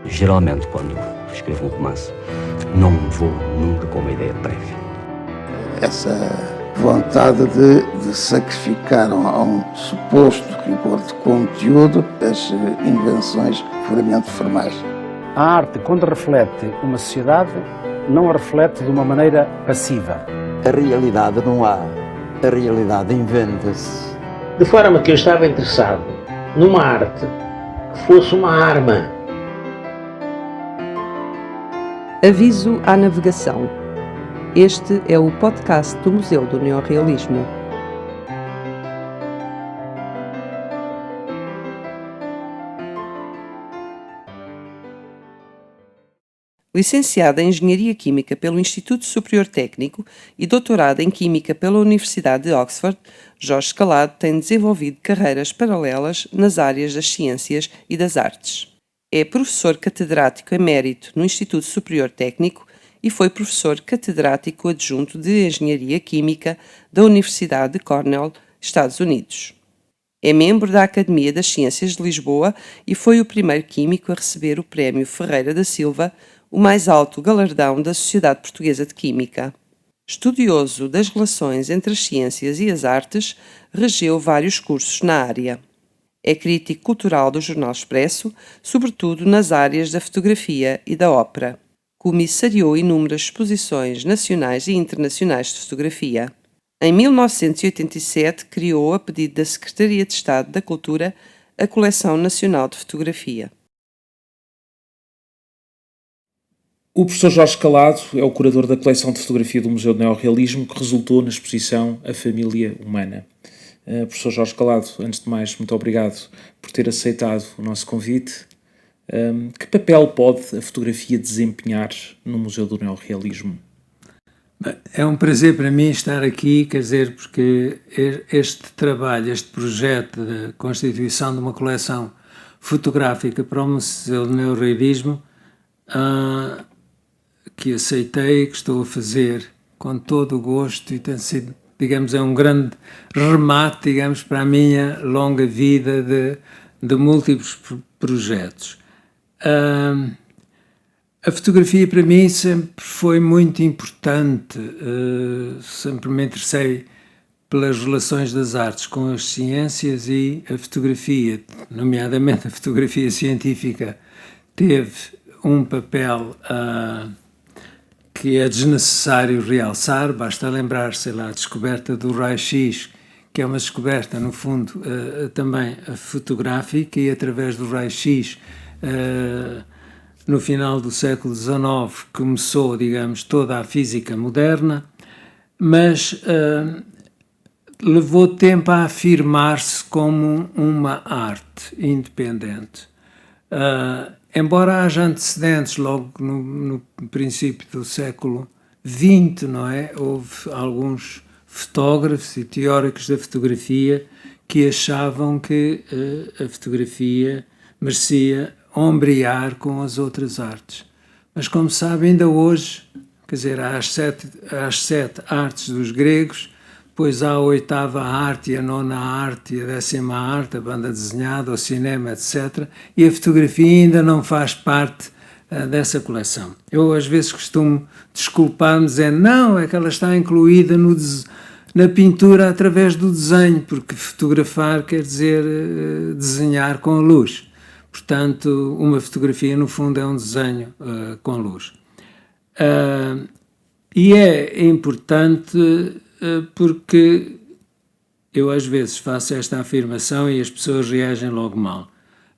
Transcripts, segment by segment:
Geralmente, quando escrevo um romance, não vou nunca com uma ideia prévia. Essa vontade de sacrificar a um suposto rigor de conteúdo as invenções puramente formais. A arte, quando reflete uma sociedade, não a reflete de uma maneira passiva. A realidade não há, a realidade inventa-se. De forma que eu estava interessado numa arte que fosse uma arma. Aviso à navegação. Este é o podcast do Museu do Neorrealismo. Licenciada em Engenharia Química pelo Instituto Superior Técnico e doutorada em Química pela Universidade de Oxford, Jorge Scalado tem desenvolvido carreiras paralelas nas áreas das ciências e das artes. É professor catedrático emérito no Instituto Superior Técnico e foi professor catedrático adjunto de Engenharia Química da Universidade de Cornell, Estados Unidos. É membro da Academia das Ciências de Lisboa e foi o primeiro químico a receber o Prémio Ferreira da Silva, o mais alto galardão da Sociedade Portuguesa de Química. Estudioso das relações entre as ciências e as artes, regeu vários cursos na área. É crítico cultural do Jornal Expresso, sobretudo nas áreas da fotografia e da ópera. Comissariou inúmeras exposições nacionais e internacionais de fotografia. Em 1987, criou, a pedido da Secretaria de Estado da Cultura, a Coleção Nacional de Fotografia. O professor Jorge Scalado é o curador da coleção de fotografia do Museu do Neorrealismo, que resultou na exposição A Família Humana. Professor Jorge Scalado, antes de mais, muito obrigado por ter aceitado o nosso convite. Que papel pode a fotografia desempenhar no Museu do Neorrealismo? É um prazer para mim estar aqui, quer dizer, porque este trabalho, este projeto de constituição de uma coleção fotográfica para o Museu do Neorrealismo, que aceitei, que estou a fazer com todo o gosto e tem sido, digamos, é um grande remate, digamos, para a minha longa vida de múltiplos projetos. A fotografia para mim sempre foi muito importante, sempre me interessei pelas relações das artes com as ciências e a fotografia, nomeadamente a fotografia científica, teve um papel que é desnecessário realçar, basta lembrar, sei lá, a descoberta do raio-x, que é uma descoberta, no fundo, também fotográfica, e através do raio-x, no final do século XIX, começou, digamos, toda a física moderna, mas levou tempo a afirmar-se como uma arte independente. Embora haja antecedentes, logo no princípio do século XX, não é? Houve alguns fotógrafos e teóricos da fotografia que achavam que a fotografia merecia ombrear com as outras artes. Mas, como sabe, ainda hoje, quer dizer, há as sete artes dos gregos, depois há a oitava arte, a nona arte e a décima arte, a banda desenhada, o cinema, etc. E a fotografia ainda não faz parte dessa coleção. Eu às vezes costumo desculpar-me dizendo, não, é que ela está incluída na pintura através do desenho, porque fotografar quer dizer desenhar com a luz. Portanto, uma fotografia no fundo é um desenho com luz. E é importante porque eu às vezes faço esta afirmação e as pessoas reagem logo mal.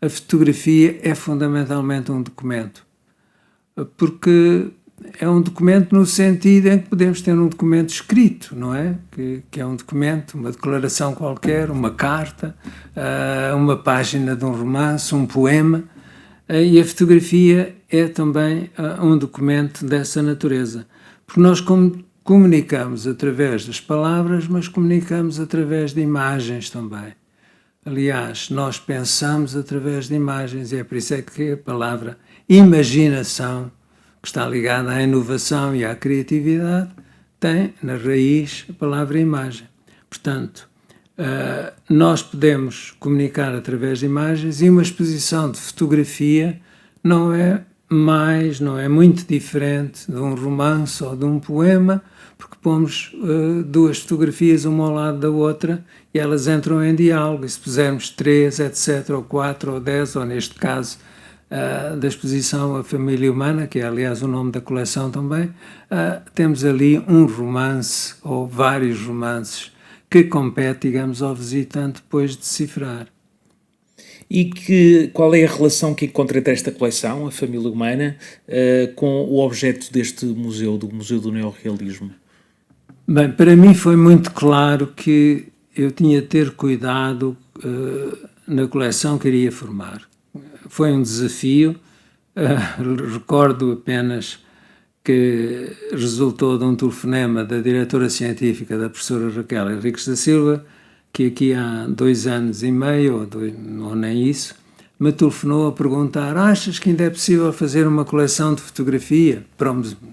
A fotografia é fundamentalmente um documento, porque é um documento no sentido em que podemos ter um documento escrito, não é? Que é um documento, uma declaração qualquer, uma carta, uma página de um romance, um poema, e a fotografia é também um documento dessa natureza, porque nós comunicamos através das palavras, mas comunicamos através de imagens também. Aliás, nós pensamos através de imagens, e é por isso é que a palavra imaginação, que está ligada à inovação e à criatividade, tem na raiz a palavra imagem. Portanto, nós podemos comunicar através de imagens, e uma exposição de fotografia não é muito diferente de um romance ou de um poema, porque pomos duas fotografias uma ao lado da outra e elas entram em diálogo. E se pusermos 3, etc., ou 4, ou 10, ou neste caso da exposição A Família Humana, que é aliás o nome da coleção também, temos ali um romance ou vários romances que compete, digamos, ao visitante depois decifrar. E qual é a relação que encontra entre esta coleção, A Família Humana, com o objeto deste museu, do Museu do Neorrealismo? Bem, para mim foi muito claro que eu tinha de ter cuidado na coleção que iria formar. Foi um desafio, recordo apenas que resultou de um telefonema da diretora científica, da professora Raquel Henriques da Silva, que aqui há 2 anos e meio, ou nem isso, me telefonou a perguntar: achas que ainda é possível fazer uma coleção de fotografia,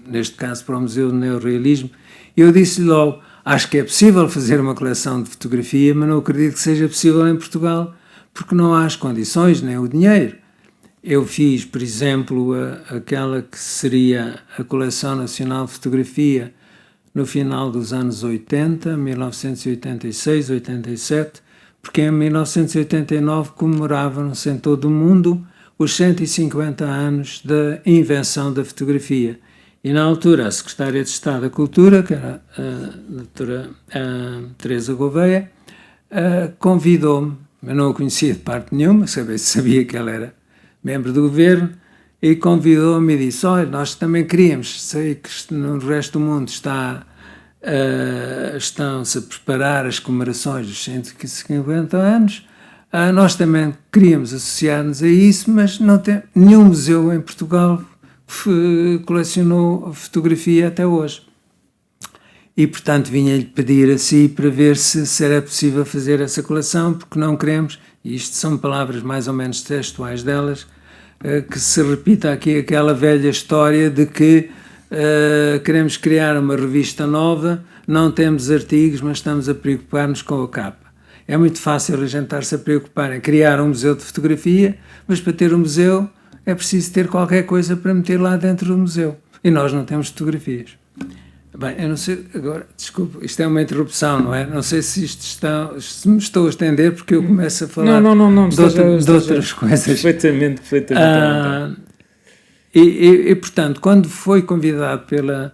neste caso para o Museu do Neorrealismo? E eu disse-lhe logo: acho que é possível fazer uma coleção de fotografia, mas não acredito que seja possível em Portugal, porque não há as condições nem o dinheiro. Eu fiz, por exemplo, aquela que seria a Coleção Nacional de Fotografia no final dos anos 80, 1986, 87, porque em 1989 comemoravam-se em todo o mundo os 150 anos da invenção da fotografia. E na altura a Secretária de Estado da Cultura, que era a doutora Teresa Gouveia, convidou-me, eu não a conhecia de parte nenhuma, sabia que ela era membro do governo, e convidou-me e disse: olha, nós também queríamos, sei que no resto do mundo estão-se a preparar as comemorações dos 150 anos, nós também queríamos associar-nos a isso, mas não tem nenhum museu em Portugal que colecionou fotografia até hoje. E, portanto, vinha-lhe pedir a si para ver se era possível fazer essa coleção, porque não queremos, e isto são palavras mais ou menos textuais delas, que se repita aqui aquela velha história de que queremos criar uma revista nova, não temos artigos, mas estamos a preocupar-nos com a capa. É muito fácil a gente estar-se a preocupar em criar um museu de fotografia, mas para ter um museu é preciso ter qualquer coisa para meter lá dentro do museu. E nós não temos fotografias. Bem, eu não sei, agora, desculpa, isto é uma interrupção, não é? Não sei se se me estou a estender, porque eu começo a falar não, de outras coisas. Perfeitamente. E, portanto, quando foi convidado pela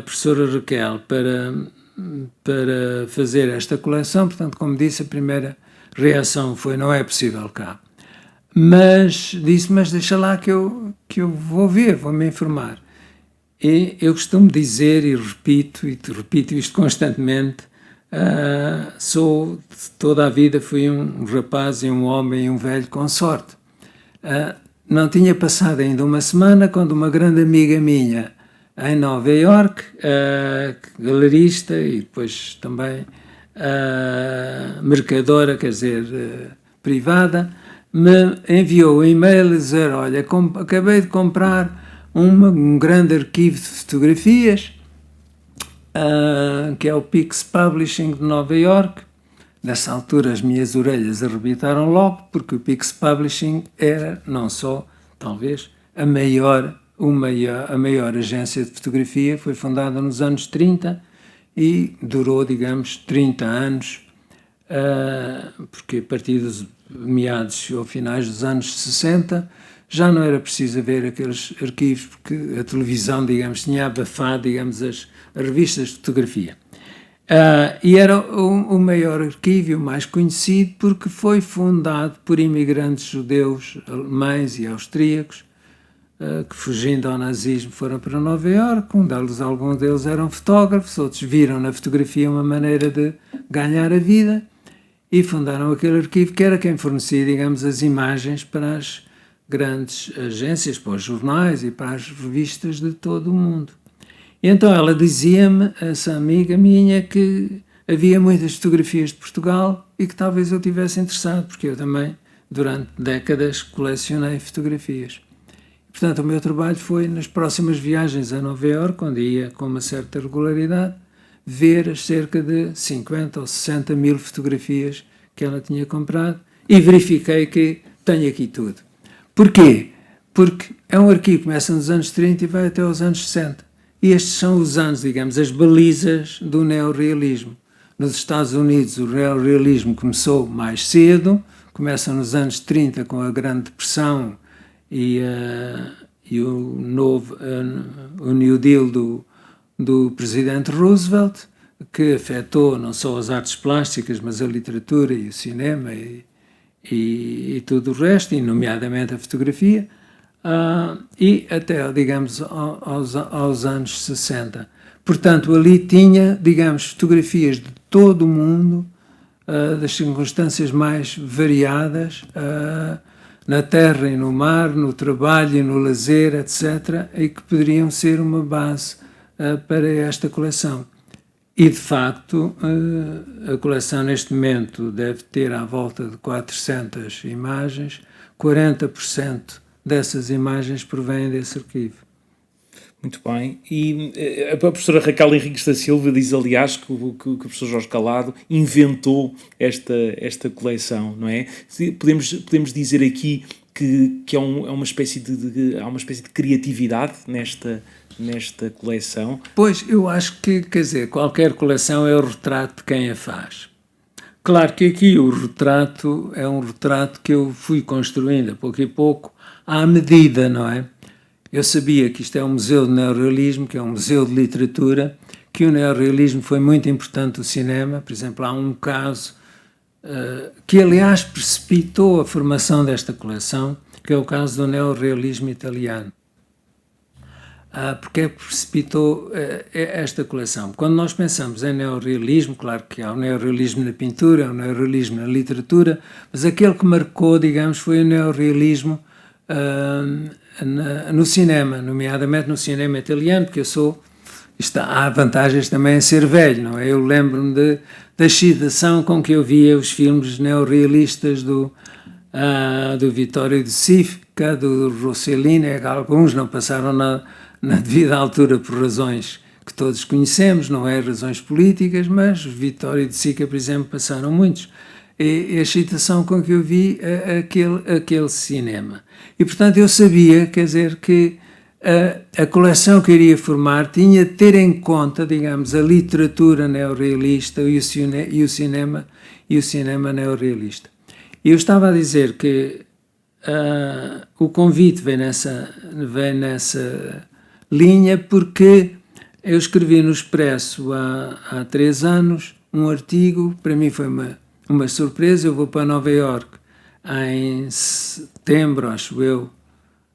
professora Raquel para fazer esta coleção, portanto, como disse, a primeira reação foi: não é possível cá. Mas disse: mas deixa lá que eu vou ver, vou me informar. E eu costumo dizer, e repito isto constantemente, toda a vida fui um rapaz e um homem e um velho com sorte. Não tinha passado ainda uma semana quando uma grande amiga minha em Nova Iorque, galerista e depois também mercadora, quer dizer, privada, me enviou um e-mail a dizer: olha, acabei de comprar um grande arquivo de fotografias, que é o Pix Publishing de Nova Iorque. Nessa altura as minhas orelhas arrebentaram logo, porque o Pix Publishing era não só, talvez, a maior agência de fotografia. Foi fundada nos anos 30 e durou, digamos, 30 anos, porque a partir dos meados ou finais dos anos 60 já não era preciso haver aqueles arquivos, porque a televisão, digamos, tinha abafado, digamos, as revistas de fotografia. E era o maior arquivo, o mais conhecido, porque foi fundado por imigrantes judeus, alemães e austríacos, que, fugindo ao nazismo, foram para Nova Iorque. Alguns deles eram fotógrafos, outros viram na fotografia uma maneira de ganhar a vida e fundaram aquele arquivo, que era quem fornecia, digamos, as imagens para as grandes agências, para os jornais e para as revistas de todo o mundo. E então ela dizia-me, essa amiga minha, que havia muitas fotografias de Portugal e que talvez eu tivesse interessado, porque eu também, durante décadas, colecionei fotografias. Portanto, o meu trabalho foi, nas próximas viagens a Nova Iorque, onde ia com uma certa regularidade, ver as cerca de 50 ou 60 mil fotografias que ela tinha comprado, e verifiquei que tenho aqui tudo. Porquê? porque é um arquivo que começa nos anos 30 e vai até aos anos 60. E estes são os anos, digamos, as balizas do neorrealismo. Nos Estados Unidos o neorrealismo começou mais cedo, começa nos anos 30 com a Grande Depressão e o New Deal do presidente Roosevelt, que afetou não só as artes plásticas, mas a literatura e o cinema e tudo o resto, e nomeadamente a fotografia, e até, digamos, aos anos 60. Portanto, ali tinha, digamos, fotografias de todo o mundo, das circunstâncias mais variadas, na terra e no mar, no trabalho e no lazer, etc., e que poderiam ser uma base para esta coleção. E, de facto, a coleção neste momento deve ter à volta de 400 imagens, 40% dessas imagens provêm desse arquivo. Muito bem. E a professora Raquel Henriques da Silva diz, aliás, que o professor Jorge Calado inventou esta coleção, não é? Podemos dizer aqui que há uma espécie de criatividade nesta coleção. Pois, eu acho que, quer dizer, qualquer coleção é o retrato de quem a faz. Claro que aqui o retrato é um retrato que eu fui construindo a pouco e pouco, à medida, não é? Eu sabia que isto é um museu de neorrealismo, que é um museu de literatura, que o neorrealismo foi muito importante no cinema. Por exemplo, há um caso que, aliás, precipitou a formação desta coleção, que é o caso do neorrealismo italiano. Porque é que precipitou esta coleção? Quando nós pensamos em neorrealismo, claro que há o neorrealismo na pintura, há o neorrealismo na literatura, mas aquele que marcou, digamos, foi o neorrealismo no cinema, nomeadamente no cinema italiano, porque há vantagens também em ser velho, não é? Eu lembro-me da excitação com que eu via os filmes neorrealistas do Vittorio De Sica, do Rossellini, alguns não passaram na devida altura por razões que todos conhecemos, não é razões políticas, mas Vittorio De Sica, por exemplo, passaram muitos. E a excitação com que eu vi aquele cinema. E, portanto, eu sabia, quer dizer, que a coleção que eu iria formar tinha de ter em conta, digamos, a literatura neorrealista e o cinema neorrealista. E eu estava a dizer que o convite vem nessa linha porque eu escrevi no Expresso há 3 anos um artigo, para mim foi uma surpresa. Eu vou para Nova Iorque em setembro, acho eu,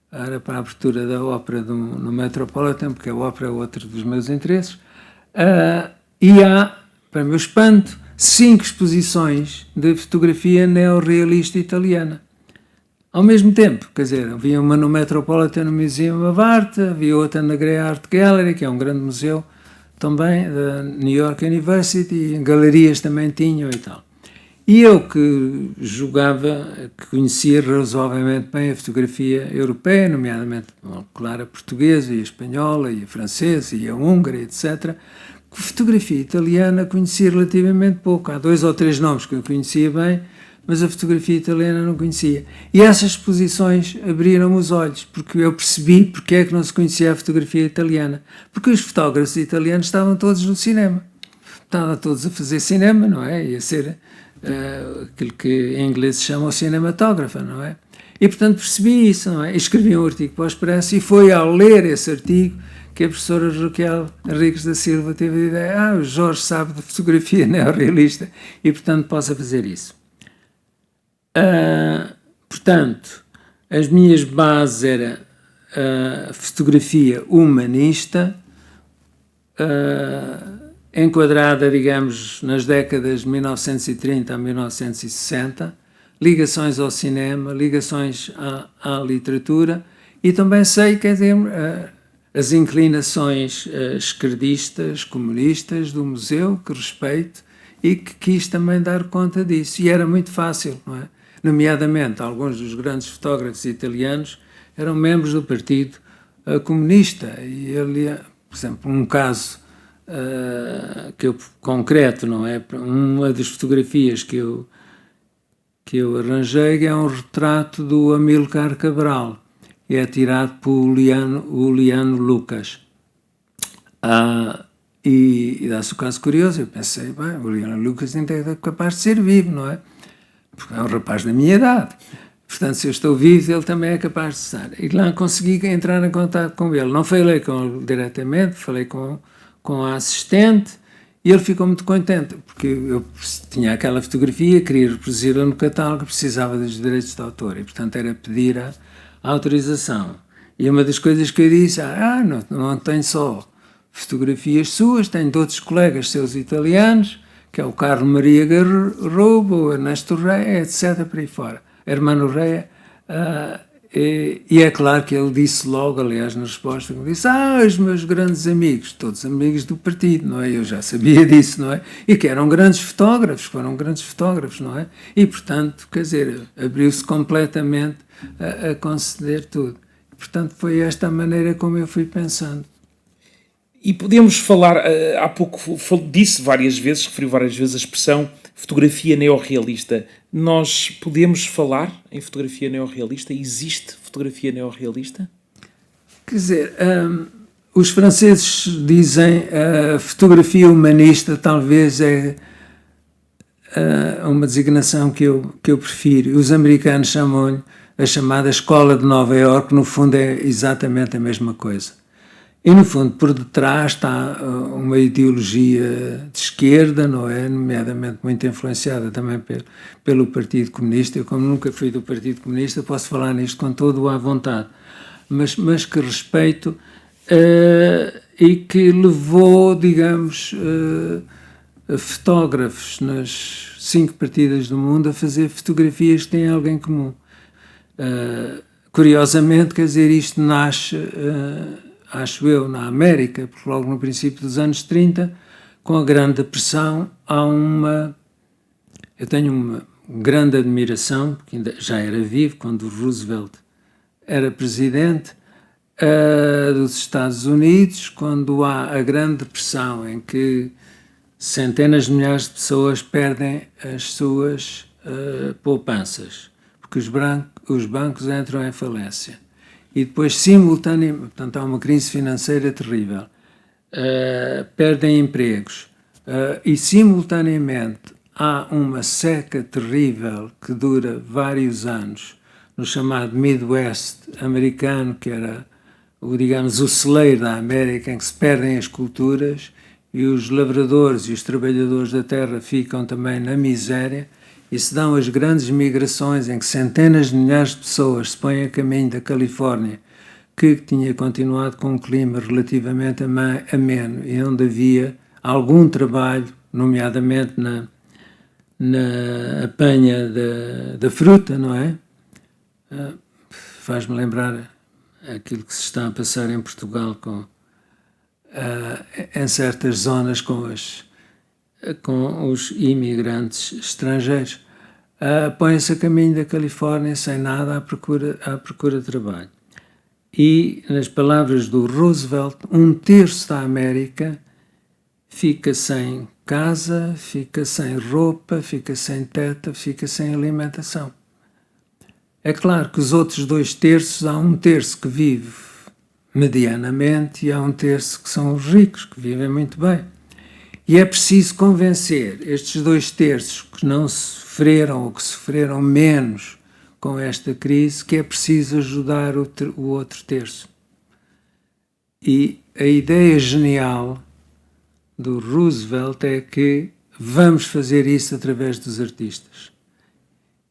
era para a abertura da ópera no Metropolitan, porque a ópera é outro dos meus interesses, e há, para meu espanto, 5 exposições de fotografia neorrealista italiana. Ao mesmo tempo, quer dizer, havia uma no Metropolitan Museum of Art, havia outra na Grey Art Gallery, que é um grande museu também, da New York University, e galerias também tinham e tal. E eu que conhecia razoavelmente bem a fotografia europeia, nomeadamente, claro, a portuguesa e a espanhola e a francesa e a húngara, etc., a fotografia italiana conhecia relativamente pouco. Há 2 ou 3 nomes que eu conhecia bem, mas a fotografia italiana não conhecia. E essas exposições abriram-me os olhos, porque eu percebi porque é que não se conhecia a fotografia italiana. Porque os fotógrafos italianos estavam todos no cinema. Estavam todos a fazer cinema, não é? E a ser aquilo que em inglês se chama o cinematógrafo, não é? E, portanto, percebi isso, não é? E escrevi um artigo para o Expresso e foi ao ler esse artigo que a professora Raquel Henriques da Silva teve a ideia, o Jorge sabe de fotografia neorrealista e, portanto, possa fazer isso. Portanto, as minhas bases eram a fotografia humanista, enquadrada, digamos, nas décadas de 1930 a 1960, ligações ao cinema, ligações à literatura, e também sei, quer dizer, as inclinações esquerdistas, comunistas do museu, que respeito, e que quis também dar conta disso. E era muito fácil, não é? Nomeadamente, alguns dos grandes fotógrafos italianos eram membros do Partido Comunista, e ele, por exemplo, um caso concreto, não é? Uma das fotografias que eu arranjei é um retrato do Amílcar Cabral, e é tirado por Uliano Lucas. E dá-se o caso curioso, eu pensei, bem, o Uliano Lucas ainda é capaz de ser vivo, não é? Porque é um rapaz da minha idade. Portanto, se eu estou vivo, ele também é capaz de estar. E lá consegui entrar em contato com ele. Não falei com ele diretamente, falei com a assistente, e ele ficou muito contente, porque eu tinha aquela fotografia, queria reproduzir-la no catálogo, precisava dos direitos de autor, e portanto era pedir a autorização. E uma das coisas que eu disse, não tenho só fotografias suas, tenho de outros colegas seus italianos, que é o Carlo Maria Garrobo, o Ernesto Reia, etc. por aí fora. Hermano Reia. E é claro que ele disse logo, aliás, na resposta, disse, os meus grandes amigos, todos amigos do partido, não é? Eu já sabia disso, não é? E que eram grandes fotógrafos, não é? E, portanto, quer dizer, abriu-se completamente a conceder tudo. Portanto, foi esta a maneira como eu fui pensando. E podemos falar, há pouco disse várias vezes, referiu várias vezes a expressão fotografia neorrealista. Nós podemos falar em fotografia neorrealista? Existe fotografia neorrealista? Quer dizer, os franceses dizem a fotografia humanista talvez é uma designação que eu prefiro. Os americanos chamam-lhe a chamada Escola de Nova Iorque, no fundo é exatamente a mesma coisa. E, no fundo, por detrás está uma ideologia de esquerda, não é? Nomeadamente muito influenciada também pelo Partido Comunista. Eu, como nunca fui do Partido Comunista, posso falar nisto com todo à vontade. Mas que respeito e que levou, digamos, fotógrafos nas 5 partidas do mundo a fazer fotografias que têm algo em comum. Curiosamente, quer dizer, isto nasce... acho eu, na América, porque logo no princípio dos anos 30, com a Grande Depressão, eu tenho uma grande admiração, porque ainda já era vivo, quando o Roosevelt era presidente dos Estados Unidos, quando há a Grande Depressão, em que centenas de milhares de pessoas perdem as suas poupanças, porque os bancos entram em falência. E depois, simultaneamente, portanto, há uma crise financeira terrível, perdem empregos e, simultaneamente, há uma seca terrível que dura vários anos, no chamado Midwest americano, que era, digamos, o celeiro da América, em que se perdem as culturas e os lavradores e os trabalhadores da terra ficam também na miséria. E se dão as grandes migrações em que centenas de milhares de pessoas se põem a caminho da Califórnia, que tinha continuado com um clima relativamente ameno e onde havia algum trabalho, nomeadamente na apanha da fruta, não é? Faz-me lembrar aquilo que se está a passar em Portugal em certas zonas com os imigrantes estrangeiros, põem-se a caminho da Califórnia sem nada à procura de trabalho. E, nas palavras do Roosevelt, 1/3 da América fica sem casa, fica sem roupa, fica sem teto, fica sem alimentação. É claro que os outros 2/3, há 1/3 que vive medianamente e há 1/3 que são os ricos, que vivem muito bem. E é preciso convencer estes 2/3 que não sofreram ou que sofreram menos com esta crise que é preciso ajudar o outro terço. E a ideia genial do Roosevelt é que vamos fazer isso através dos artistas.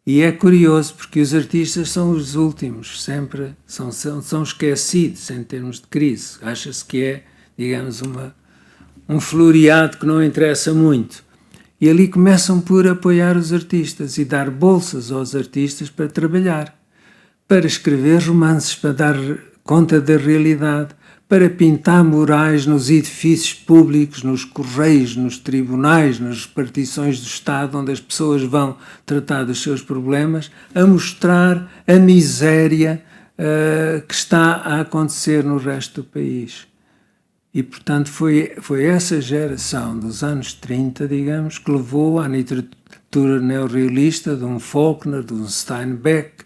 E é curioso porque os artistas são os últimos, sempre são esquecidos em termos de crise. Acha-se que é, digamos, um floreado que não interessa muito. E ali começam por apoiar os artistas e dar bolsas aos artistas para trabalhar, para escrever romances, para dar conta da realidade, para pintar murais nos edifícios públicos, nos correios, nos tribunais, nas repartições do Estado, onde as pessoas vão tratar dos seus problemas, a mostrar a miséria que está a acontecer no resto do país. E, portanto, foi essa geração dos anos 30, digamos, que levou à literatura neorrealista de um Faulkner, de um Steinbeck,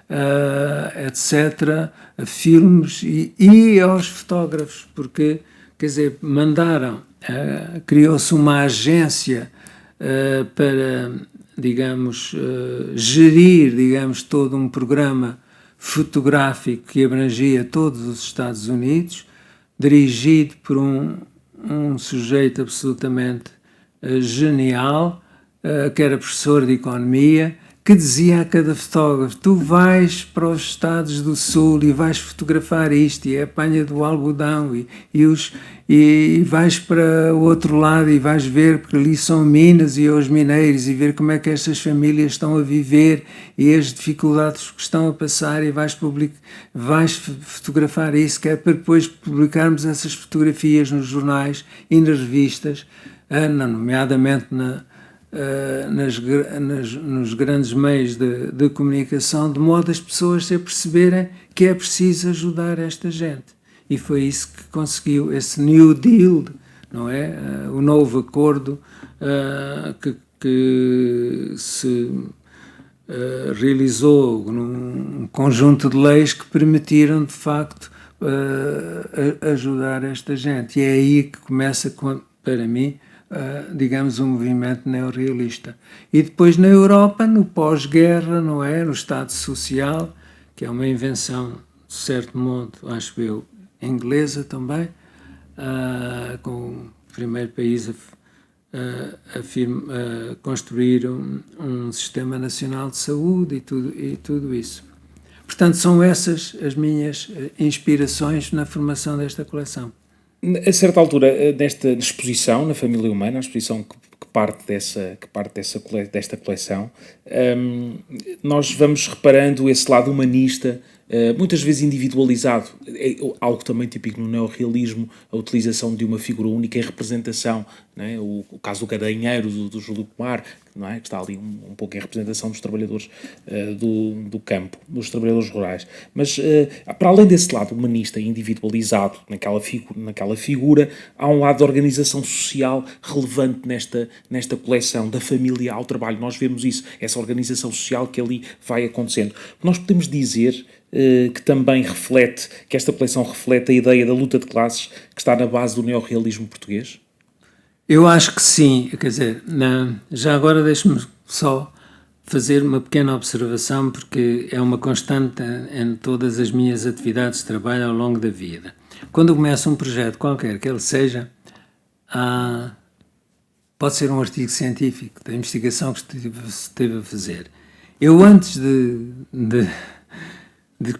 etc., a filmes e aos fotógrafos, porque, quer dizer, criou-se uma agência para, digamos, gerir, digamos, todo um programa fotográfico que abrangia todos os Estados Unidos, dirigido por um sujeito absolutamente genial, que era professor de economia, que dizia a cada fotógrafo: tu vais para os Estados do Sul e vais fotografar isto, e é a apanha do algodão, e vais para o outro lado e vais ver, porque ali são minas e os mineiros, e ver como é que estas famílias estão a viver e as dificuldades que estão a passar, e vais fotografar isso, que é para depois publicarmos essas fotografias nos jornais e nas revistas, nomeadamente nos grandes meios de comunicação, de modo as pessoas a perceberem que é preciso ajudar esta gente. E foi isso que conseguiu, esse New Deal, não é? O novo acordo que se realizou num conjunto de leis que permitiram, de facto, ajudar esta gente. E é aí que começa, para mim, digamos, um movimento neorrealista. E depois na Europa, no pós-guerra, não é? No Estado Social, que é uma invenção, de certo modo, acho eu, inglesa também, com o primeiro país a construir um sistema nacional de saúde e tudo isso. Portanto, são essas as minhas inspirações na formação desta coleção. A certa altura, nesta exposição, na família humana, a exposição que parte desta coleção, nós vamos reparando esse lado humanista, muitas vezes individualizado. É algo também típico no neorrealismo, a utilização de uma figura única em representação, não é? O caso do Cadanheiro, do Júlio Pomar, não é? Que está ali um pouco em representação dos trabalhadores do campo, dos trabalhadores rurais. Mas, para além desse lado humanista e individualizado naquela figura, há um lado de organização social relevante nesta coleção, da família ao trabalho. Nós vemos isso, essa organização social que ali vai acontecendo. Nós podemos dizer que também reflete, que esta coleção reflete a ideia da luta de classes que está na base do neorrealismo português? Eu acho que sim, quer dizer, já agora deixe-me só fazer uma pequena observação, porque é uma constante em todas as minhas atividades de trabalho ao longo da vida. Quando começo um projeto qualquer que ele seja, pode ser um artigo científico da investigação que esteve a fazer. Eu, antes de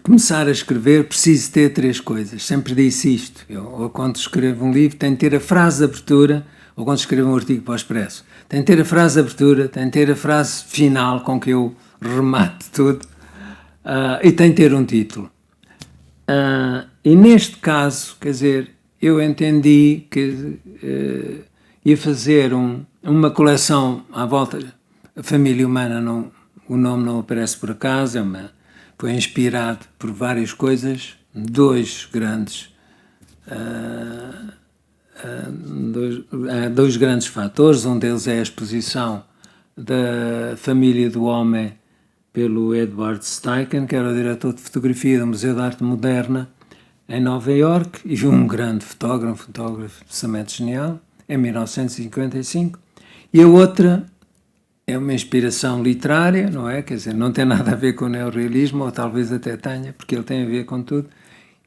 começar a escrever, preciso ter 3 coisas. Sempre disse isto. Ou quando escrevo um livro, tenho de ter a frase de abertura, ou quando escrevo um artigo para o Expresso, tenho de ter a frase de abertura, tenho de ter a frase final com que eu remate tudo, e tenho de ter um título. E neste caso, quer dizer, eu entendi que ia fazer uma coleção à volta. A família humana, o nome não aparece por acaso, foi inspirado por várias coisas, dois grandes fatores. Um deles é a exposição da família do homem pelo Edward Steichen, que era o diretor de fotografia do Museu de Arte Moderna em Nova Iorque, e um grande fotógrafo absolutamente genial, em 1955. E a outra é uma inspiração literária, não é? Quer dizer, não tem nada a ver com o neorrealismo, ou talvez até tenha, porque ele tem a ver com tudo,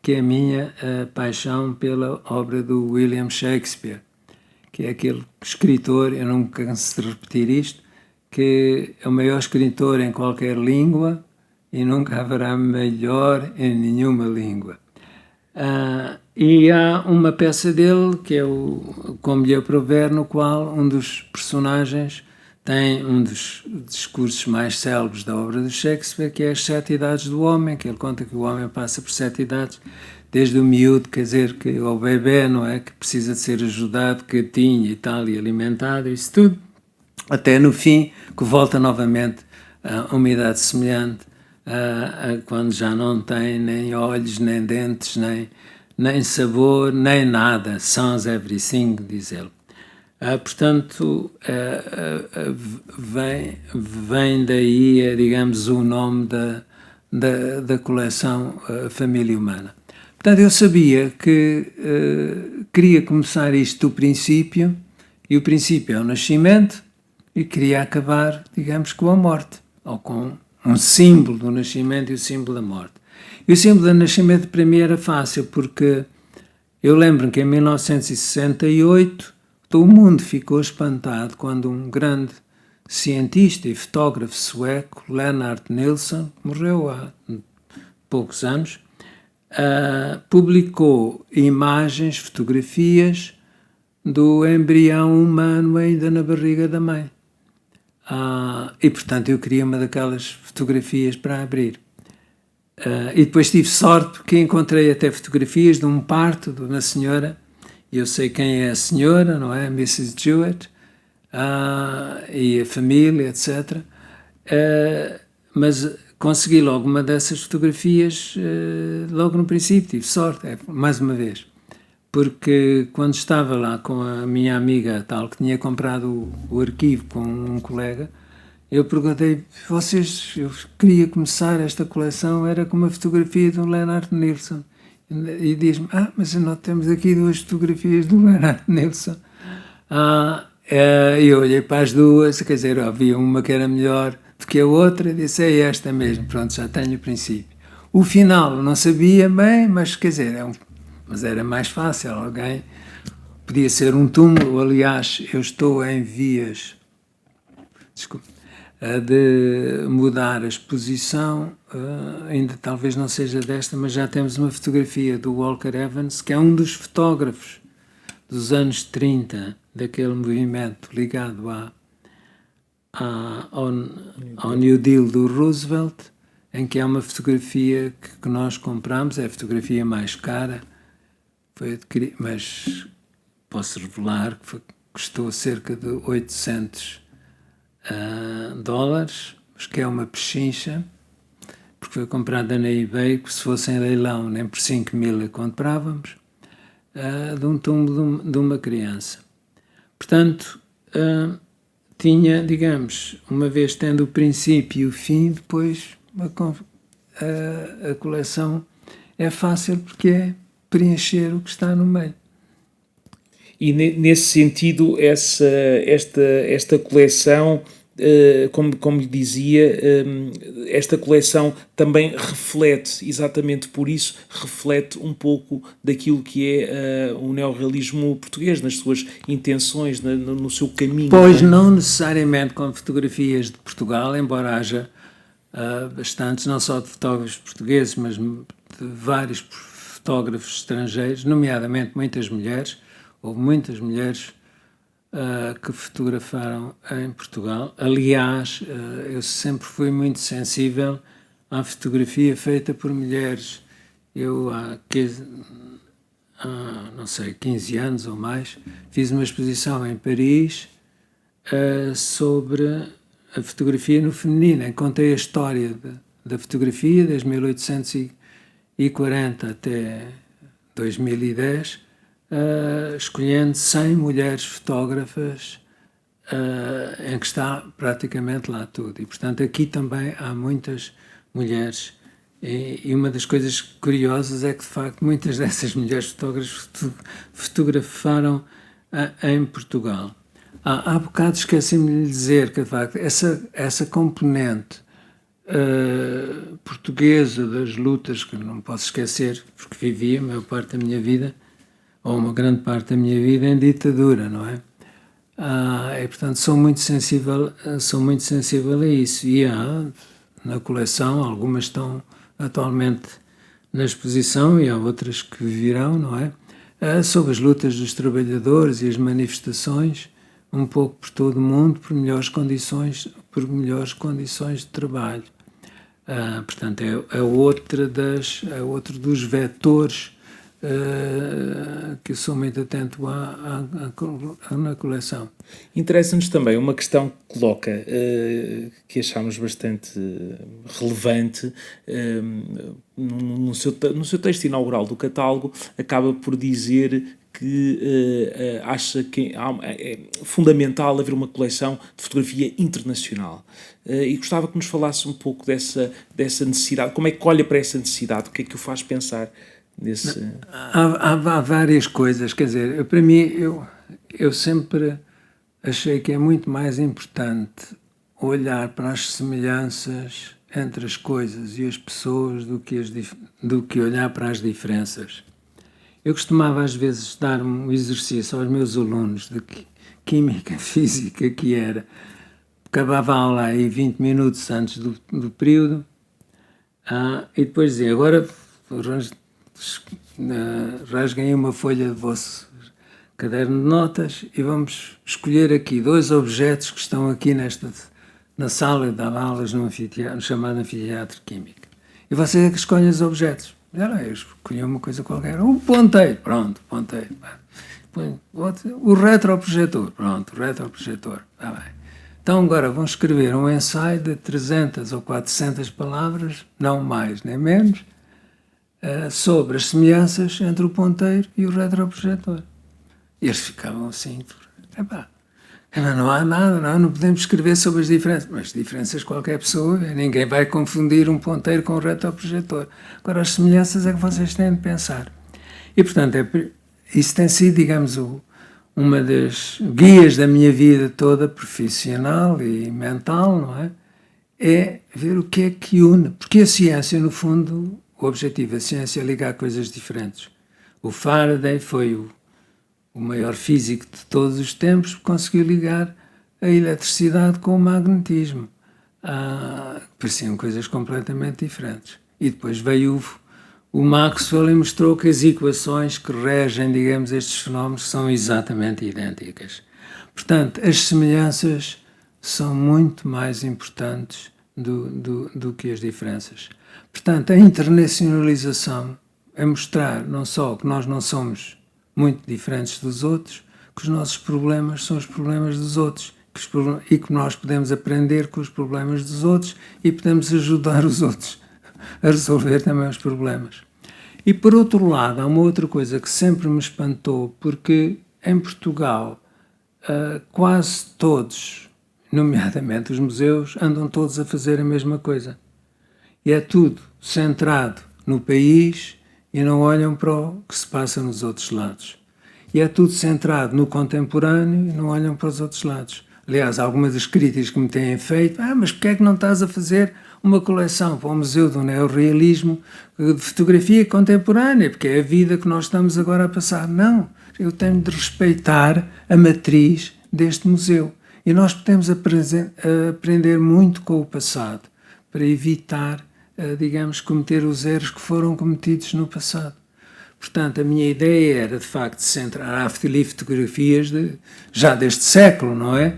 que é a minha paixão pela obra do William Shakespeare, que é aquele escritor, eu não me canso de repetir isto, que é o maior escritor em qualquer língua e nunca haverá melhor em nenhuma língua. E há uma peça dele, que é o Como lhe aprouver, no qual um dos personagens tem um dos discursos mais célebres da obra de Shakespeare, que é as 7 idades do homem, que ele conta que o homem passa por 7 idades, desde o miúdo, quer dizer, que o bebê, não é, que precisa de ser ajudado, quietinho e tal, e alimentado, isso tudo, até no fim, que volta novamente a uma idade semelhante, quando já não tem nem olhos, nem dentes, nem sabor, nem nada, sans everything, diz ele. Portanto, vem daí, digamos, o nome da coleção Família Humana. Portanto, eu sabia que queria começar isto do princípio, e o princípio é o nascimento, e queria acabar, digamos, com a morte, ou com um símbolo do nascimento e o símbolo da morte. E o símbolo do nascimento para mim era fácil, porque eu lembro que em 1968 todo o mundo ficou espantado quando um grande cientista e fotógrafo sueco, Lennart Nilsson, morreu há poucos anos, publicou imagens, fotografias do embrião humano ainda na barriga da mãe. E, portanto, eu queria uma daquelas fotografias para abrir. E depois tive sorte porque encontrei até fotografias de um parto de uma senhora, e eu sei quem é a senhora, não é? Mrs. Jewett, e a família, etc. Mas consegui logo uma dessas fotografias logo no princípio, tive sorte, mais uma vez. Porque quando estava lá com a minha amiga tal, que tinha comprado o arquivo com um colega, eu perguntei, eu queria começar esta coleção, era com uma fotografia do Lennart Nilsson. E diz-me, mas nós temos aqui 2 fotografias do Lennart Nilsson. Eu olhei para as duas, quer dizer, havia uma que era melhor do que a outra, e disse, é esta mesmo, pronto, já tenho o princípio. O final não sabia bem, mas quer dizer, mas era mais fácil, alguém podia ser um túmulo. Aliás, eu estou em vias de mudar a exposição, ainda talvez não seja desta, mas já temos uma fotografia do Walker Evans, que é um dos fotógrafos dos anos 30, daquele movimento ligado ao New Deal do Roosevelt, em que há uma fotografia que nós compramos, é a fotografia mais cara, mas posso revelar que custou cerca de $800, mas que é uma pechincha, porque foi comprada na eBay, que se fosse em leilão nem por 5.000 a comprávamos, de um túmulo de uma criança. Portanto, tinha, digamos, uma vez tendo o princípio e o fim, depois a coleção é fácil porque é preencher o que está no meio. E nesse sentido, esta coleção, como lhe dizia, esta coleção também reflete, exatamente por isso, reflete um pouco daquilo que é o neorrealismo português, nas suas intenções, no seu caminho. Pois não necessariamente com fotografias de Portugal, embora haja bastantes, não só de fotógrafos portugueses, mas de vários fotógrafos estrangeiros, nomeadamente muitas mulheres. Houve muitas mulheres que fotografaram em Portugal. Aliás, eu sempre fui muito sensível à fotografia feita por mulheres. Eu há 15 anos ou mais, fiz uma exposição em Paris sobre a fotografia no feminino. Contei a história da fotografia desde 1840 até 2010, escolhendo 100 mulheres fotógrafas, em que está praticamente lá tudo. E, portanto, aqui também há muitas mulheres. E uma das coisas curiosas é que, de facto, muitas dessas mulheres fotógrafas fotografaram em Portugal. Há bocado esqueci-me de dizer que, de facto, essa componente portuguesa das lutas, que não posso esquecer, porque vivi a maior parte da minha vida, ou uma grande parte da minha vida, em ditadura, não é? E, portanto, sou muito sensível a isso. E há, na coleção, algumas estão atualmente na exposição e há outras que virão, não é? Sobre as lutas dos trabalhadores e as manifestações, um pouco por todo o mundo, por melhores condições de trabalho. Portanto, é outro dos vetores que eu sou muito atento na coleção. Interessa-nos também uma questão que coloca, que achamos bastante relevante, no seu texto inaugural do catálogo, acaba por dizer que acha que é fundamental haver uma coleção de fotografia internacional. E gostava que nos falasse um pouco dessa necessidade. Como é que olha para essa necessidade? O que é que o faz pensar nesse... Há várias coisas, quer dizer, para mim, eu sempre achei que é muito mais importante olhar para as semelhanças entre as coisas e as pessoas do que olhar para as diferenças. Eu costumava às vezes dar um exercício aos meus alunos de química, física, que era, acabava a aula aí 20 minutos antes do período, e depois dizia, agora rasguem uma folha do vosso caderno de notas e vamos escolher aqui 2 objetos que estão aqui na sala de aulas no chamado anfiteatro químico. E vocês é que escolhem os objetos. Eu escolhi uma coisa qualquer. Um ponteiro. Pronto, ponteiro. O retroprojetor. Pronto, o retroprojetor. Está bem. Então agora vão escrever um ensaio de 300 ou 400 palavras, não mais nem menos, sobre as semelhanças entre o ponteiro e o retroprojetor. E eles ficavam assim, não há nada, não podemos escrever sobre as diferenças. Mas diferenças qualquer pessoa, ninguém vai confundir um ponteiro com um retroprojetor. Agora, as semelhanças é que vocês têm de pensar. E, portanto, isso tem sido, digamos, uma das guias da minha vida toda, profissional e mental, não é? É ver o que é que une. Porque a ciência, no fundo, o objetivo da ciência é ligar coisas diferentes. O Faraday foi o maior físico de todos os tempos, conseguiu ligar a eletricidade com o magnetismo. Pareciam coisas completamente diferentes. E depois veio o Maxwell e mostrou que as equações que regem, digamos, estes fenómenos são exatamente idênticas. Portanto, as semelhanças são muito mais importantes do que as diferenças. Portanto, a internacionalização é mostrar não só que nós não somos muito diferentes dos outros, que os nossos problemas são os problemas dos outros e que nós podemos aprender com os problemas dos outros e podemos ajudar os outros a resolver também os problemas. E por outro lado, há uma outra coisa que sempre me espantou, porque em Portugal quase todos, nomeadamente os museus, andam todos a fazer a mesma coisa. E é tudo centrado no país e não olham para o que se passa nos outros lados. E é tudo centrado no contemporâneo e não olham para os outros lados. Aliás, algumas das críticas que me têm feito, mas porquê é que não estás a fazer uma coleção para o Museu do Neorrealismo de fotografia contemporânea? Porque é a vida que nós estamos agora a passar. Não, eu tenho de respeitar a matriz deste museu. E nós podemos aprender muito com o passado para evitar, digamos, cometer os erros que foram cometidos no passado. Portanto, a minha ideia era, de facto, centrar ali fotografias já deste século, não é?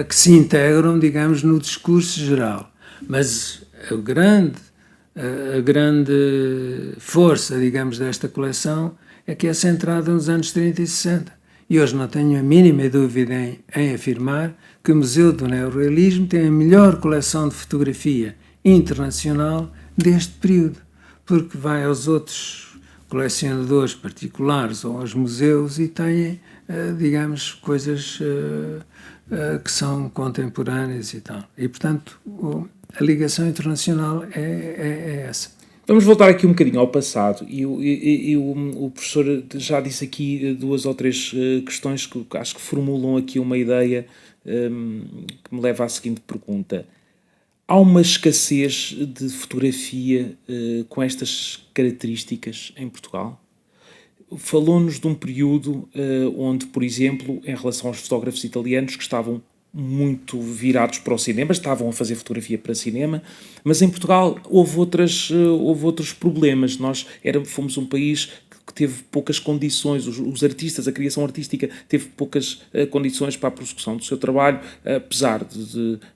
Que se integram, digamos, no discurso geral. Mas a grande força, digamos, desta coleção é que é centrada nos anos 30 e 60. E hoje não tenho a mínima dúvida em afirmar que o Museu do Neorrealismo tem a melhor coleção de fotografia internacional deste período, porque vai aos outros colecionadores particulares ou aos museus e têm, digamos, coisas que são contemporâneas e tal. E, portanto, a ligação internacional é essa. Vamos voltar aqui um bocadinho ao passado e o professor já disse aqui 2 ou 3 questões que acho que formulam aqui uma ideia que me leva à seguinte pergunta. Há uma escassez de fotografia com estas características em Portugal? Falou-nos de um período onde, por exemplo, em relação aos fotógrafos italianos que estavam muito virados para o cinema, estavam a fazer fotografia para cinema, mas em Portugal houve outros problemas. Nós fomos um país que teve poucas condições, os artistas, a criação artística teve poucas condições para a prossecução do seu trabalho, apesar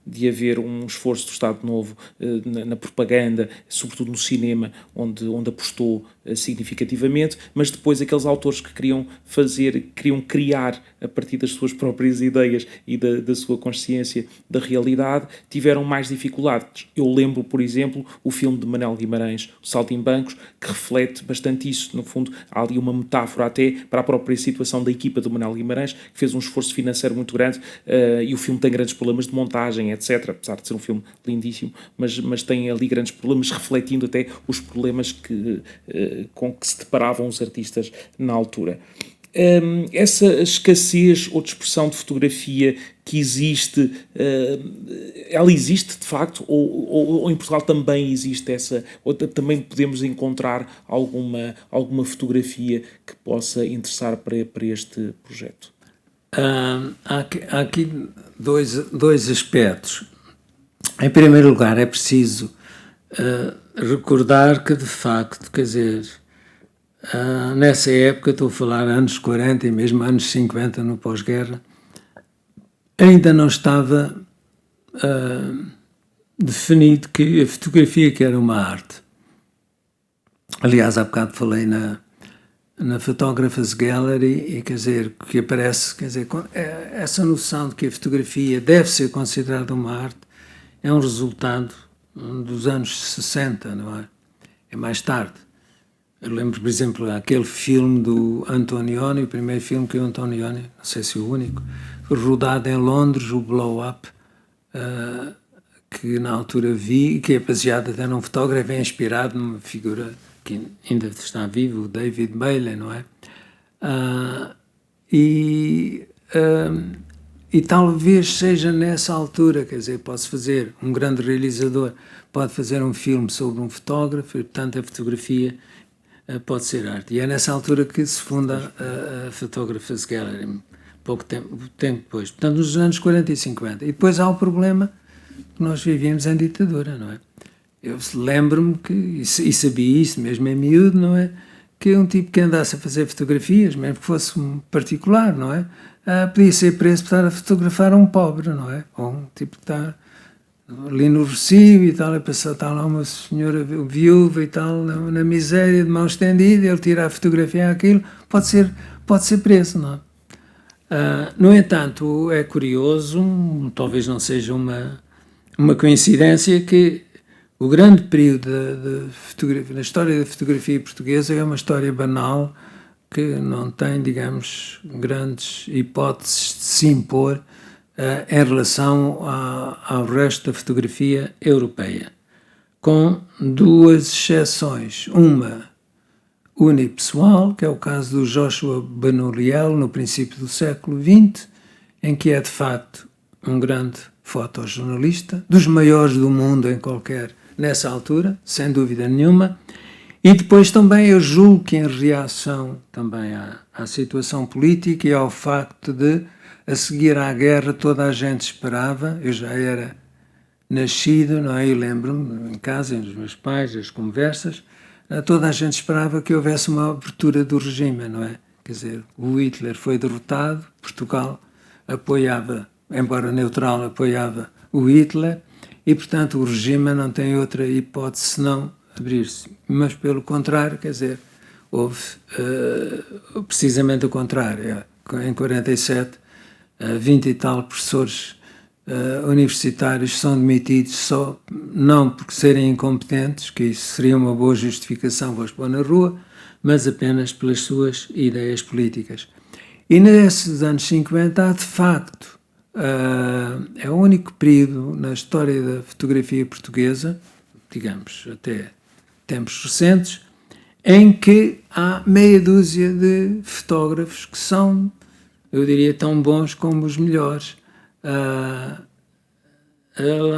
de haver um esforço do Estado Novo na propaganda, sobretudo no cinema, onde apostou significativamente, mas depois aqueles autores que queriam criar a partir das suas próprias ideias e da sua consciência da realidade, tiveram mais dificuldades. Eu lembro, por exemplo, o filme de Manuel Guimarães, O Saltimbancos, que reflete bastante isso, no fundo, há ali uma metáfora até para a própria situação da equipa do Manuel Guimarães, que fez um esforço financeiro muito grande, e o filme tem grandes problemas de montagem, etc., apesar de ser um filme lindíssimo, mas tem ali grandes problemas, refletindo até os problemas com que se deparavam os artistas na altura. Essa escassez ou dispersão de fotografia que existe, ela existe de facto, ou em Portugal também existe essa, ou também podemos encontrar alguma fotografia que possa interessar para este projeto? Há aqui dois aspectos. Em primeiro lugar, é preciso recordar que, de facto, quer dizer, nessa época, estou a falar anos 40 e mesmo anos 50 no pós-guerra, ainda não estava definido que a fotografia que era uma arte. Aliás, há bocado falei na Photographers Gallery, e quer dizer, que aparece, quer dizer, essa noção de que a fotografia deve ser considerada uma arte é um resultado dos anos 60, não é? É mais tarde. Eu lembro, por exemplo, aquele filme do Antonioni, o primeiro filme que o Antonioni, não sei se o único, rodado em Londres, o Blow Up, que na altura vi, que é baseado até num fotógrafo, é inspirado numa figura que ainda está vivo, o David Bailey, não é? E talvez seja nessa altura, quer dizer, posso fazer, um grande realizador pode fazer um filme sobre um fotógrafo, e portanto a fotografia pode ser arte. E é nessa altura que se funda a Photographers Gallery, pouco tempo depois. Portanto, nos anos 40 e 50. E depois há o problema que nós vivíamos em ditadura, não é? Eu lembro-me que, e sabia isso mesmo em miúdo, não é? Que um tipo que andasse a fazer fotografias, mesmo que fosse um particular, não é? Podia ser preso por estar a fotografar um pobre, não é? Ou um tipo que está ali no Rocio e tal, está lá uma senhora viúva e tal, na miséria, de mão estendida, ele tira a fotografia àquilo, pode ser preso, não é? No entanto, é curioso, talvez não seja uma coincidência, que o grande período na história da fotografia portuguesa é uma história banal, que não tem, digamos, grandes hipóteses de se impor em relação ao resto da fotografia europeia, com duas exceções. Uma unipessoal, que é o caso do Joshua Benoliel, no princípio do século XX, em que é, de facto, um grande fotojornalista, dos maiores do mundo nessa altura, sem dúvida nenhuma. E depois também eu julgo que, em reação também à situação política e ao facto de, a seguir à guerra, toda a gente esperava, eu já era nascido, não é? Eu lembro-me, em casa, dos meus pais, as conversas, toda a gente esperava que houvesse uma abertura do regime, não é? Quer dizer, o Hitler foi derrotado, Portugal apoiava, embora neutral, apoiava o Hitler, e, portanto, o regime não tem outra hipótese senão abrir-se. Mas, pelo contrário, quer dizer, houve precisamente o contrário. Em 47, 20 e tal professores universitários são demitidos só, não porque serem incompetentes, que isso seria uma boa justificação, vou expor na rua, mas apenas pelas suas ideias políticas. E nesses anos 50 há, de facto, é o único período na história da fotografia portuguesa, digamos, até tempos recentes, em que há meia dúzia de fotógrafos que são, eu diria, tão bons como os melhores lá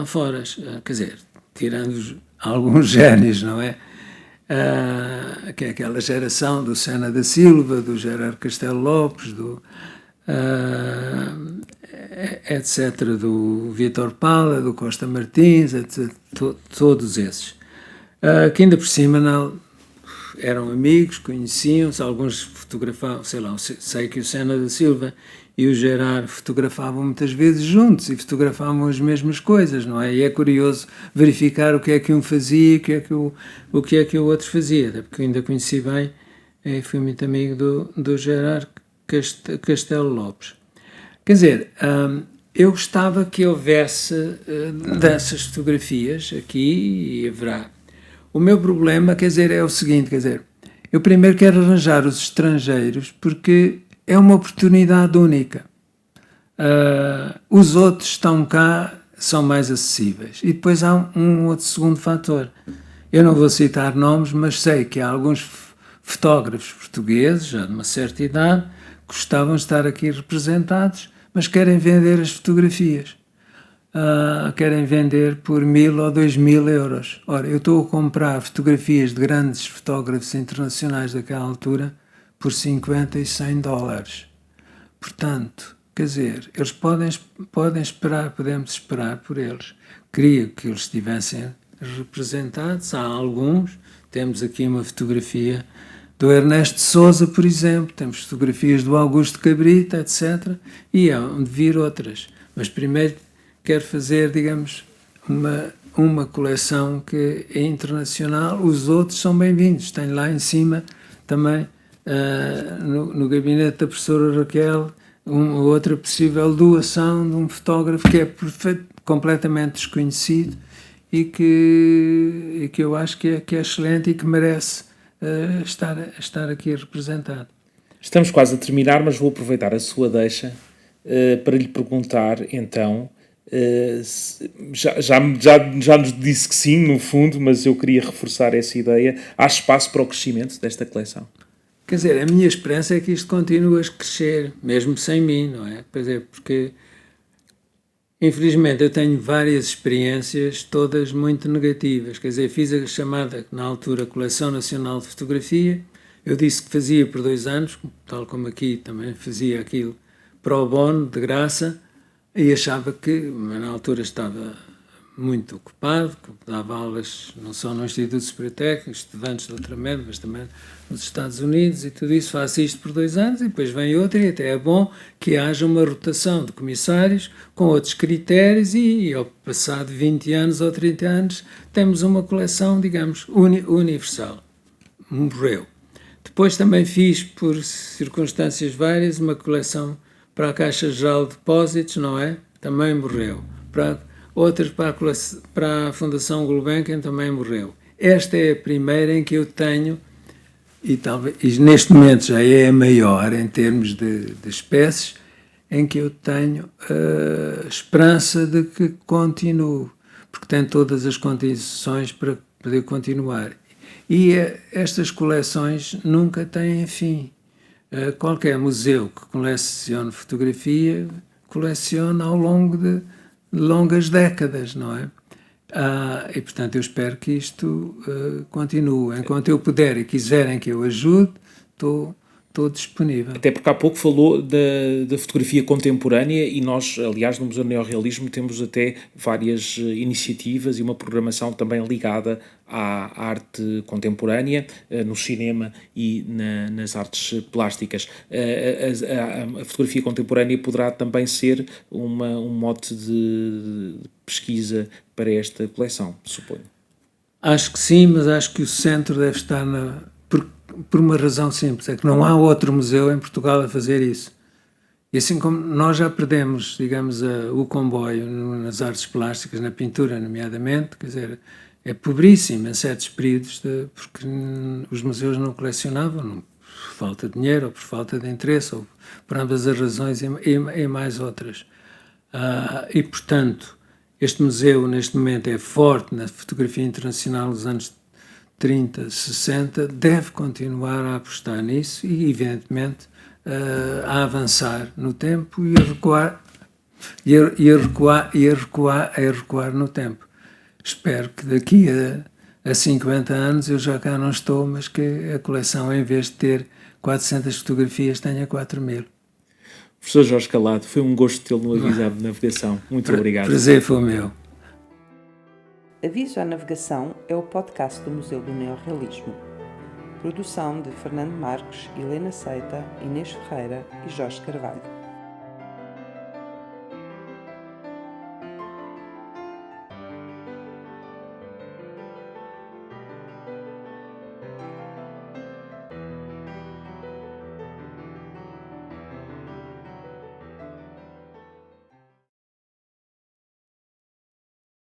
fora. Quer dizer, tirando alguns génios, não é? Que é aquela geração do Sena da Silva, do Gerardo Castelo Lopes, etc., do Vítor Pala, do Costa Martins, etc., todos esses. Que ainda por cima eram amigos, conheciam-se, alguns fotografavam, sei lá, sei que o Sena da Silva e o Gerard fotografavam muitas vezes juntos e fotografavam as mesmas coisas, não é? E é curioso verificar o que é que um fazia e o que é que o outro fazia, até porque eu ainda conheci bem, fui muito amigo do Gerard Castelo Lopes. Quer dizer, eu gostava que houvesse dessas fotografias aqui, e haverá. O meu problema, quer dizer, é o seguinte, quer dizer, Eu primeiro quero arranjar os estrangeiros porque é uma oportunidade única. Os outros estão cá, são mais acessíveis. E depois há um outro segundo fator. Eu não vou citar nomes, mas sei que há alguns fotógrafos portugueses, já de uma certa idade, que gostavam de estar aqui representados, mas querem vender as fotografias. Querem vender por 1.000 ou 2.000 euros. Ora, eu estou a comprar fotografias de grandes fotógrafos internacionais daquela altura por 50 e 100 dólares. Portanto, quer dizer, eles podem esperar, podemos esperar por eles. Queria que eles estivessem representados. Há alguns. Temos aqui uma fotografia do Ernesto Sousa, por exemplo. Temos fotografias do Augusto Cabrita, etc. E hão de vir outras. Mas primeiro quero fazer, digamos, uma coleção que é internacional. Os outros são bem-vindos. Tenho lá em cima também, no gabinete da professora Raquel, uma outra possível doação de um fotógrafo que é completamente desconhecido e que eu acho que é excelente e que merece estar aqui representado. Estamos quase a terminar, mas vou aproveitar a sua deixa para lhe perguntar, então, já nos disse que sim, no fundo, mas eu queria reforçar essa ideia. Há espaço para o crescimento desta coleção? Quer dizer, a minha esperança é que isto continue a crescer, mesmo sem mim, não é? Pois é, porque, infelizmente, eu tenho várias experiências, todas muito negativas. Quer dizer, fiz a chamada, na altura, Coleção Nacional de Fotografia. Eu disse que fazia por 2 anos, tal como aqui também fazia aquilo pro bono, de graça, e achava que, na altura, estava muito ocupado, que dava aulas não só no Instituto Superior Técnico, estudantes de doutoramento, mas também nos Estados Unidos e tudo isso. Faço isto por 2 anos e depois vem outro, e até é bom que haja uma rotação de comissários com outros critérios e ao passado 20 anos ou 30 anos temos uma coleção, digamos, universal. Morreu. Depois também fiz, por circunstâncias várias, uma coleção para a Caixa Geral de Depósitos, não é? Também morreu. Outras para a Fundação Gulbenkian também morreu. Esta é a primeira em que eu tenho, e neste momento já é a maior em termos de espécies, em que eu tenho a esperança de que continue, porque tem todas as condições para poder continuar. E estas coleções nunca têm fim. Qualquer museu que colecione fotografia, coleciona ao longo de longas décadas, não é? E, portanto, eu espero que isto continue. Enquanto eu puder e quiserem que eu ajude, estou disponível. Até porque há pouco falou da fotografia contemporânea e nós, aliás, no Museu do Neorrealismo temos até várias iniciativas e uma programação também ligada à arte contemporânea, no cinema e nas artes plásticas. A fotografia contemporânea poderá também ser um mote de pesquisa para esta coleção, suponho. Acho que sim, mas acho que o centro deve estar por uma razão simples, é que não há outro museu em Portugal a fazer isso. E assim como nós já perdemos, digamos, o comboio nas artes plásticas, na pintura, nomeadamente, quer dizer, é pobríssimo em certos períodos, porque os museus não colecionavam, por falta de dinheiro, ou por falta de interesse, ou por ambas as razões e mais outras. E, portanto, este museu, neste momento, é forte na fotografia internacional dos anos 30, 60, deve continuar a apostar nisso e, evidentemente, a avançar no tempo e a recuar no tempo. Espero que daqui a 50 anos eu já cá não estou, mas que a coleção, em vez de ter 400 fotografias, tenha 4.000. Professor Jorge Calado, foi um gosto tê-lo no Avisado de Navegação. Muito obrigado. Prazer foi o meu. Aviso à Navegação é o podcast do Museu do Neorrealismo. Produção de Fernando Marques, Helena Seita, Inês Ferreira e Jorge Carvalho.